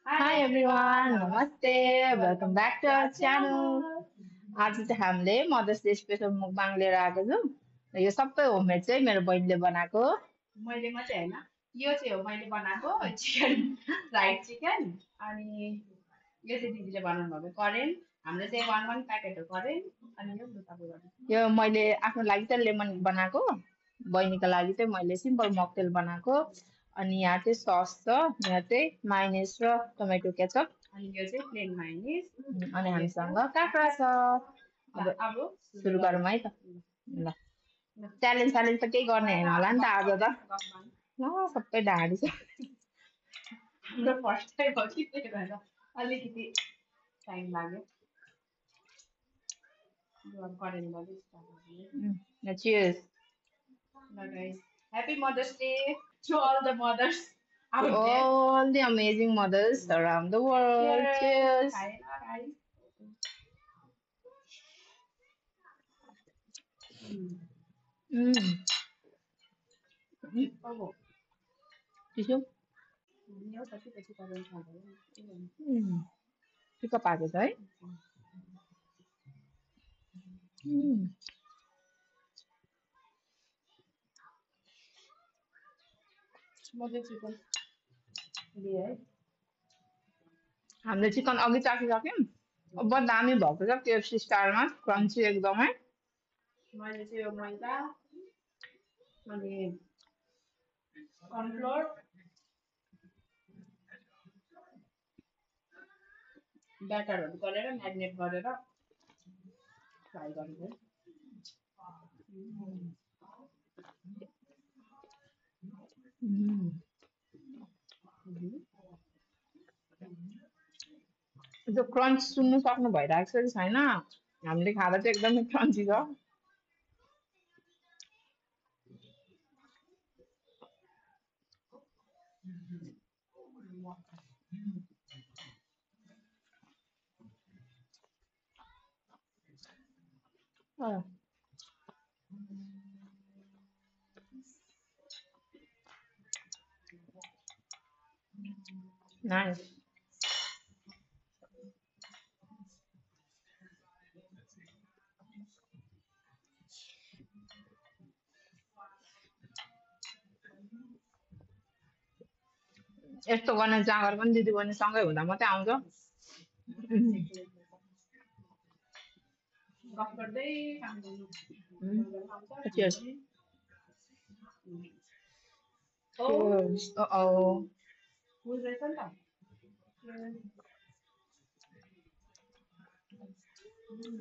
Hi everyone, नमस्ते, welcome back to our channel. आज चाहिँ हामीले मदर्स डे स्पेसल मुकबाङ लिएर आएको छौँ। र यो सबै होममेड चाहिँ मेरो बहिनीले बनाएको। मैले मात्रै होइन, यो चाहिँ हो मैले बनाएको चिकन फ्राइड चिकन। अनि यो चाहिँ दिदीले बनाउनु भएको करेन। हामीले चाहिँ वान प्याकेट हो करेन। अनि यो दुधको गर्नु। यो मैले आफ्नो लागि चाहिँ लेमन बनाएको, बहिनीको लागि चाहिँ मैले सिम्पल मकटेल बनाएको। अनि यहाँ चाहिँ सस छ, यहाँ चाहिँ मायोनिज र टमेटो केचप। अनि यो चाहिँ प्लेन मायोनिज। अनि हामीसँग काँक्रा छ। अब सुरु गरौँ है त। ल, च्यालेन्ज त केही गर्ने होइन होला नि त आज त। ल, सबै ढाडी छ। हाम्रो फर्स्ट टाइम हो कि त्यही भएर अलिकति टाइम लाग्यो। Cheers. No, guys. Happy Mother's Day to all the mothers out there. All the amazing mothers around the world. Cheers. Guys. Mm. Tissue? Pick up package, right? मजा चिकन लिए है हामीले चिकन अघि चाखिसक्यौँ अब दामी भएको छ केएफसी स्टाइलमा क्रन्ची एकदमै मैले चाहिँ यो मैदा अनि कर्नफ्लोर ब्याटरहरू गरेर म्यारिनेट गरेर फ्राई गरेको त्यो क्रन्च सुन्नु सक्नु भइरहेको छ कि छैन हामीले खाँदा चाहिँ एकदमै क्रन्ची छ नाइस यस्तो गर्ने जाँगर पनि दिदी बहिनी सँगै हुँदा मात्रै आउँछ गफ गर्दै काम गर्नु Cheers. Cheers. Uh-oh. Who's this one?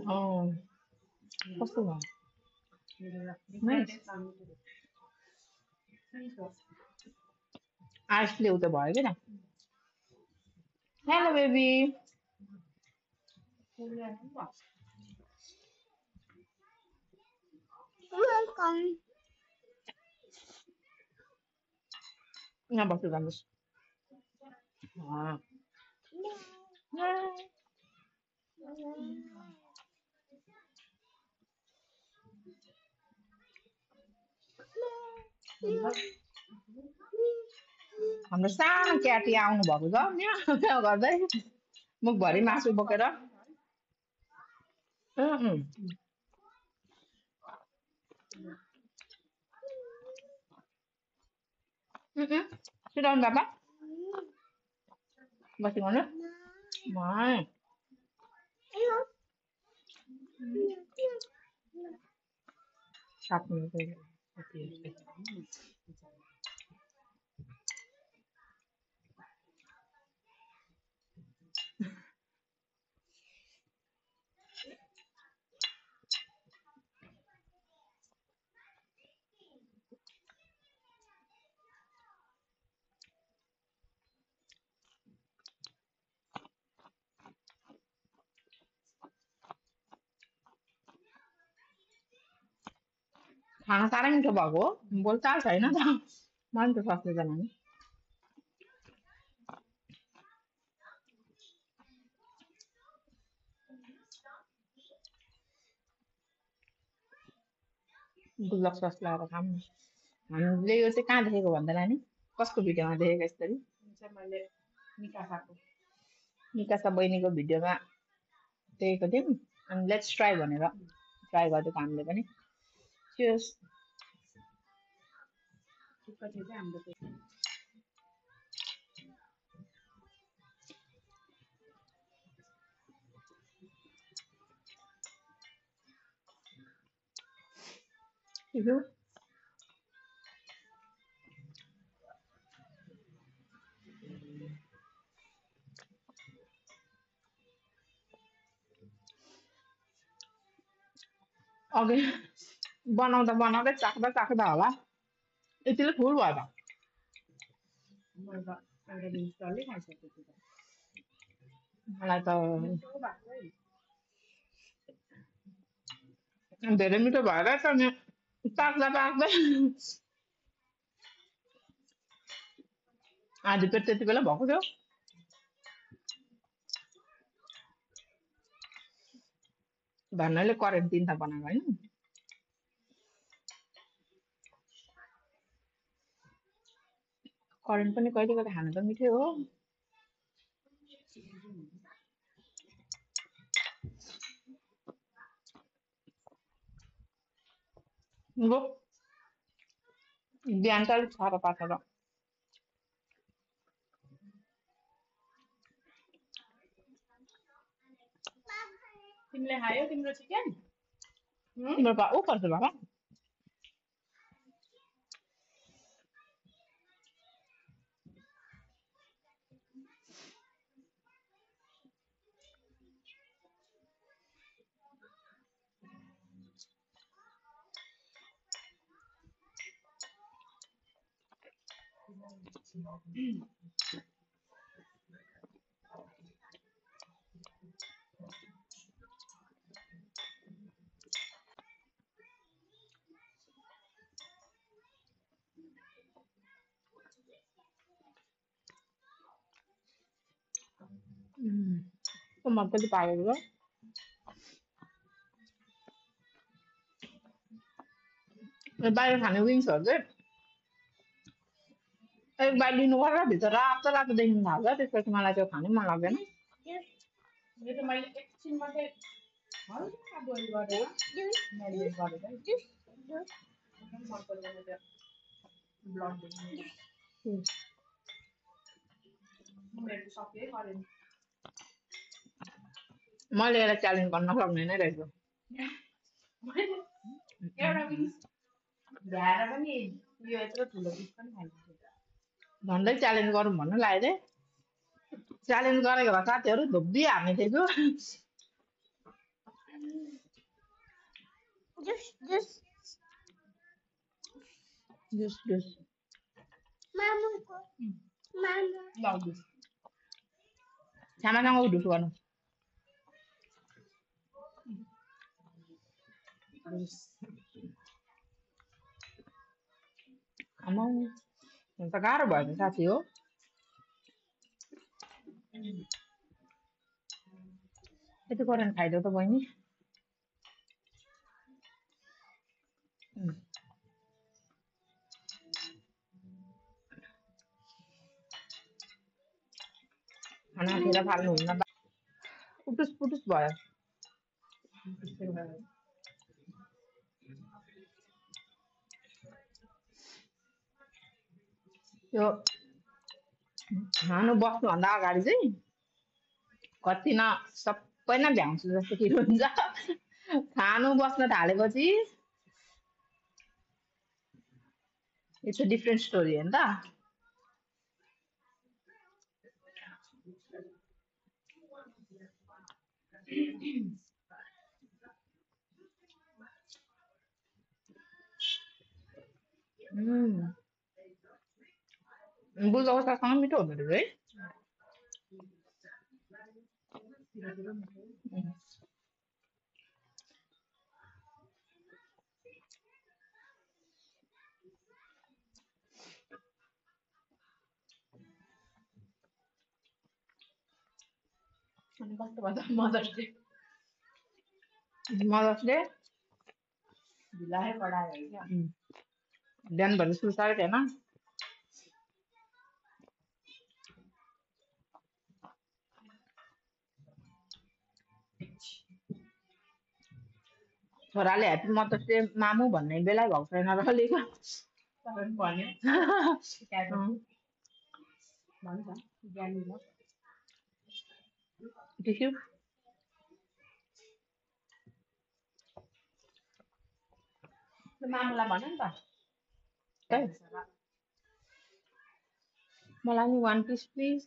Oh, कस्तो भयो Nice. आइस ल्याउँदा भयो क्या हेलो बेबी वेलकम यहाँ बस्नु जानुहोस् हाम्रो सानो क्याटी आउनु भएको छ यहाँ गर्दै मुखभरि मासु बोकेर Sit down, Papa. What's you want? Why? Stop me. खाना साह्रै मिठो भएको हो बोलचाल छैन त मन त सक्दैन नि गुल्लक सस लगाएर खाऊँ न हामीले यो चाहिँ कहाँ देखेको भन्दैन नि कसको भिडियोमा देखेको यसरी मैले निका खाएको निकासा बहिनीको भिडियोमा देखेको थियौँ अनि लेट्स ट्राई भनेर ट्राई गरिदिएको हामीले पनि चियर्स अघि बनाउँदा बनाउँदै चाख्दा होला यतिले फुल भयो त मलाई त धेरै मिठो भएर त नि पाक्दा आधी पेट त्यति बेला भएको थियो धन्यले करेन्ट दिन्छ बनाएको होइन करेन्ट पनि कहिले कहिले खानु त मिठै हो बिहान त अलिक साह्रो पार्छ र तिमीले खायौ तिम्रो चिकन तिम्रो ऊ पर्छ बाबा मजाले पाकेको छ बाहिर खाने विङ्सहरू चाहिँ एक बार लिनु पर्छ भित्र रातो रातो देखिनु थाल्छ त्यसपछि मलाई त्यो खानै मन लाग्दैन यो त मैले एकछिन मात्रै हल्का बोइल गरेर म्यारिनेट गरेर मन पर्दैन त्यो ब्लड मेरो सबै गरेँ मैले यसलाई च्यालेन्ज गर्न सक्ने नै रहेछु एउटा पिस भ्याएर पनि यो यत्रो ठुलो पिस पनि खाइन्छ झन्डै च्यालेन्ज गरौँ भन्नु लाग्यो रे च्यालेन्ज गरेको भए साथीहरू धोब्बी हार्ने थियो जुस छ्यामासँग ढुस गर्नु आमा त गाह्रो भयो नि साथी हो यति करेन्ट खाइदियो त बहिनी खानातिर फाल्नुहुन्न पुटुस पुटुस भयो त्यो खानु बस्नुभन्दा अगाडि चाहिँ कति न सबै नै भ्याउँछु जस्तो फिल हुन्छ खानु बस्न थालेपछि इट्स अ डिफ्रेन्ट स्टोरी हो नि त बुझाउँछ सँग मिठो हुँदो रहेछ है अनि कस्तो भन्छ मदर्स डे ढिलाए पढायो क्या बिहानभरि सुसाएको थिएन छोराले ह्याप्पी मदर्स डे मामु भन्ने बेलै भएको छैन र अलिक तपाईँले भन्यो सिकाएको भन्छ ज्ञानी म टिस्यु मामुलाई भन नि त है मलाई नि 1 पिस प्लिज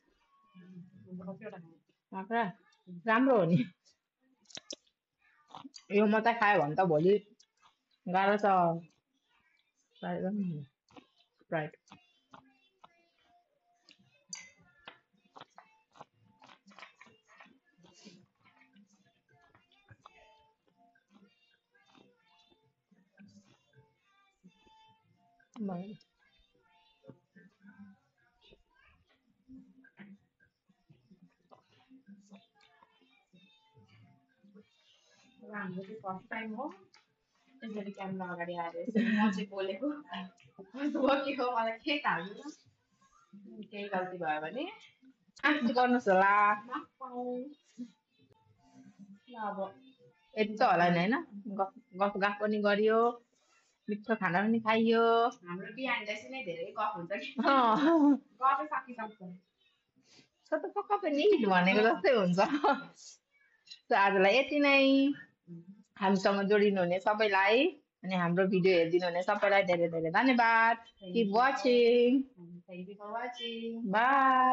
कतिवटा काँक्रा राम्रो हो नि यो मात्रै खायो भने त भोलि गाह्रो छ स्प्राइट भयो हाम्रो चाहिँ फर्स्ट टाइम हो यसरी क्यामेरा अगाडि आएर यसरी म चाहिँ बोलेको कस्तो हो के हो मलाई के थाहा छैन केही गल्ती भयो भने आफू गर्नुहोस् होला माफ पाऊँ ल अब यति त होला नि होइन गफ गफ पनि गरियो मिठो खाना पनि खाइयो हाम्रो बिहान चाहिँ नै धेरै गफ हुन्छ कि अँ, गफै सकिसक्छ सतपक्क पनि भनेको जस्तै हुन्छ So, आजलाई यति नै हामीसँग जोडिनु हुने सबैलाई अनि हाम्रो भिडियो हेरिदिनु हुने सबैलाई धेरै धेरै धन्यवाद keep watching Thank you for watching. By